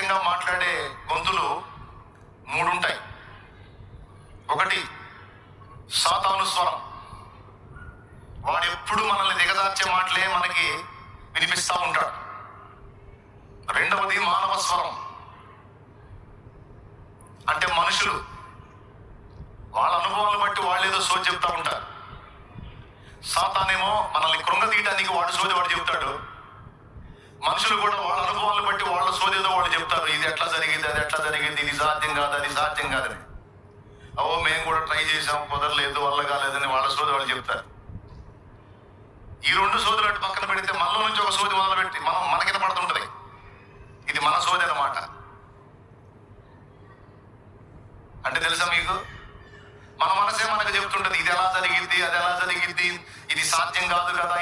సహజంగా మాట్లాడే గొంతులు మూడుంటాయి. ఒకటి సాతాను స్వరం, వాడు ఎప్పుడు మనల్ని దిగజార్చే మాటలే మనకి వినిపిస్తూ ఉంటాడు. రెండవది మానవ స్వరం, అంటే మనుషులు వాళ్ళ అనుభవాలను బట్టి వాళ్ళు ఏదో సోది చెప్తా ఉంటారు. సాతానేమో మనల్ని కృంగతీయటానికి వాడు సోది వాడు చెప్తాడు. మనుషులు కూడా వాళ్ళ అనుభవాలను బట్టి వాళ్ళ సోదేదో వాళ్ళు చెప్తారు. ఇది ఎట్లా జరిగింది, అది ఎట్లా జరిగింది, ఇది సాధ్యం కాదు, అది సాధ్యం కాదని. అవో మేము కూడా ట్రై చేసాం, కుదరలేదు, వల్ల కాలేదని వాళ్ళ సోది వాళ్ళు చెప్తారు. ఈ రెండు సోదులు అటు పక్కన పెడితే మనలో నుంచి ఒక సోది మొదలుపెట్టి మనకిన పడుతుంటది. ఇది మన సోది అన్నమాట. అంటే తెలుసా మీకు, మన మనసే మనకు చెప్తుంటది ఇది ఎలా జరిగింది, అది ఎలా జరిగింది, ఇది సాధ్యం కాదు కదా,